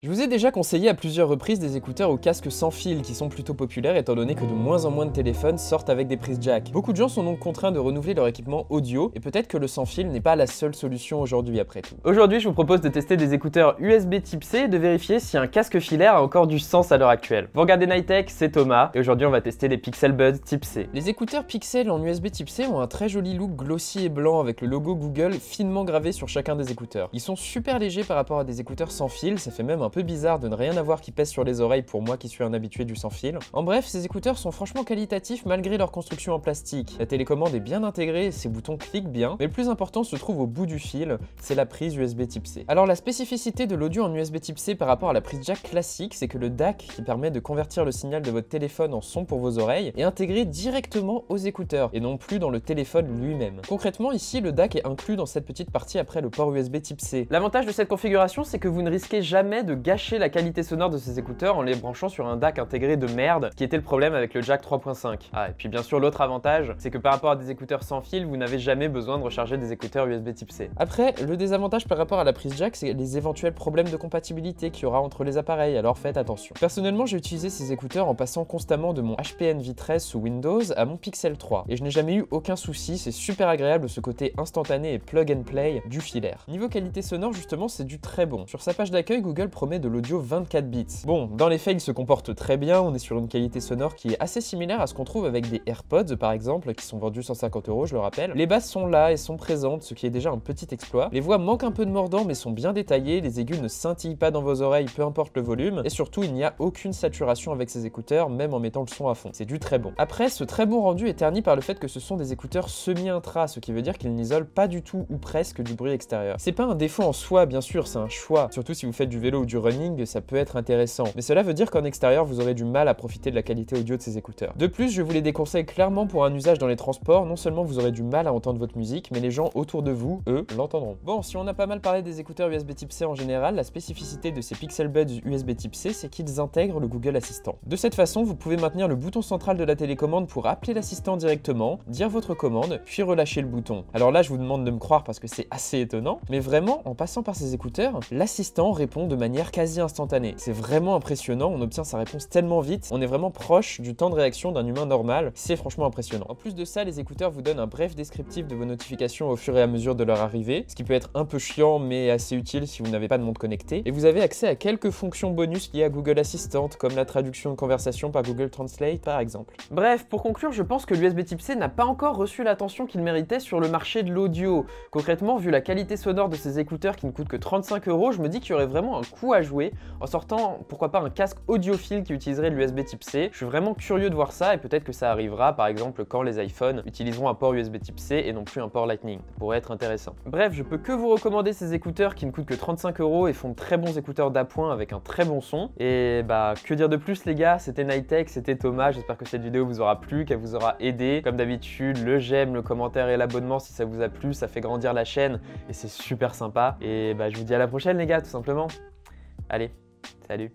Je vous ai déjà conseillé à plusieurs reprises des écouteurs au casque sans fil qui sont plutôt populaires étant donné que de moins en moins de téléphones sortent avec des prises jack. Beaucoup de gens sont donc contraints de renouveler leur équipement audio et peut-être que le sans fil n'est pas la seule solution aujourd'hui après tout. Aujourd'hui, je vous propose de tester des écouteurs USB type C et de vérifier si un casque filaire a encore du sens à l'heure actuelle. Vous regardez Nightech, c'est Thomas et aujourd'hui on va tester les Pixel Buds type C. Les écouteurs Pixel en USB type C ont un très joli look glossy et blanc avec le logo Google finement gravé sur chacun des écouteurs. Ils sont super légers par rapport à des écouteurs sans fil, ça fait même un peu bizarre de ne rien avoir qui pèse sur les oreilles pour moi qui suis un habitué du sans fil. En bref, ces écouteurs sont franchement qualitatifs malgré leur construction en plastique. La télécommande est bien intégrée, ses boutons cliquent bien, mais le plus important se trouve au bout du fil, c'est la prise USB type C. Alors la spécificité de l'audio en USB type C par rapport à la prise jack classique, c'est que le DAC qui permet de convertir le signal de votre téléphone en son pour vos oreilles est intégré directement aux écouteurs et non plus dans le téléphone lui-même. Concrètement ici, le DAC est inclus dans cette petite partie après le port USB type C. L'avantage de cette configuration, c'est que vous ne risquez jamais de gâcher la qualité sonore de ces écouteurs en les branchant sur un DAC intégré de merde, qui était le problème avec le jack 3.5. Ah, et puis bien sûr l'autre avantage, c'est que par rapport à des écouteurs sans fil, vous n'avez jamais besoin de recharger des écouteurs USB type C. Après, le désavantage par rapport à la prise jack, c'est les éventuels problèmes de compatibilité qu'il y aura entre les appareils, alors faites attention. Personnellement, j'ai utilisé ces écouteurs en passant constamment de mon HP Envy 13 sous Windows à mon Pixel 3, et je n'ai jamais eu aucun souci, c'est super agréable ce côté instantané et plug and play du filaire. Niveau qualité sonore, justement, c'est du très bon. Sur sa page d'accueil, Google promet de l'audio 24 bits. Bon, dans les faits, il se comporte très bien, on est sur une qualité sonore qui est assez similaire à ce qu'on trouve avec des AirPods par exemple, qui sont vendus 150 €, je le rappelle. Les basses sont là et sont présentes, ce qui est déjà un petit exploit. Les voix manquent un peu de mordant mais sont bien détaillées, les aigus ne scintillent pas dans vos oreilles, peu importe le volume, et surtout il n'y a aucune saturation avec ces écouteurs, même en mettant le son à fond. C'est du très bon. Après, ce très bon rendu est terni par le fait que ce sont des écouteurs semi-intra, ce qui veut dire qu'ils n'isolent pas du tout ou presque du bruit extérieur. C'est pas un défaut en soi, bien sûr, c'est un choix. Surtout si vous faites du vélo ou du running, ça peut être intéressant. Mais cela veut dire qu'en extérieur, vous aurez du mal à profiter de la qualité audio de ces écouteurs. De plus, je vous les déconseille clairement pour un usage dans les transports. Non seulement vous aurez du mal à entendre votre musique, mais les gens autour de vous, eux, l'entendront. Bon, si on a pas mal parlé des écouteurs USB type C en général, la spécificité de ces Pixel Buds USB type C, c'est qu'ils intègrent le Google Assistant. De cette façon, vous pouvez maintenir le bouton central de la télécommande pour appeler l'assistant directement, dire votre commande, puis relâcher le bouton. Alors là, je vous demande de me croire parce que c'est assez étonnant, mais vraiment, en passant par ces écouteurs, l'assistant répond de manière quasi instantanée. C'est vraiment impressionnant, on obtient sa réponse tellement vite, on est vraiment proche du temps de réaction d'un humain normal, c'est franchement impressionnant. En plus de ça, les écouteurs vous donnent un bref descriptif de vos notifications au fur et à mesure de leur arrivée, ce qui peut être un peu chiant mais assez utile si vous n'avez pas de montre connectée, et vous avez accès à quelques fonctions bonus liées à Google Assistant, comme la traduction de conversation par Google Translate par exemple. Bref, pour conclure, je pense que l'USB type C n'a pas encore reçu l'attention qu'il méritait sur le marché de l'audio. Concrètement, vu la qualité sonore de ces écouteurs qui ne coûtent que 35 €, je me dis qu'il y aurait vraiment un coup à jouer en sortant, pourquoi pas, un casque audiophile qui utiliserait l'USB type C. Je suis vraiment curieux de voir ça et peut-être que ça arrivera par exemple quand les iPhones utiliseront un port USB type C et non plus un port Lightning. Ça pourrait être intéressant. Bref, je peux que vous recommander ces écouteurs qui ne coûtent que 35 € et font de très bons écouteurs d'appoint avec un très bon son. Et bah, que dire de plus les gars, c'était Nightech, c'était Thomas, j'espère que cette vidéo vous aura plu, qu'elle vous aura aidé. Comme d'habitude, le j'aime, le commentaire et l'abonnement si ça vous a plu, ça fait grandir la chaîne et c'est super sympa. Et bah, je vous dis à la prochaine les gars, tout simplement. Allez, salut.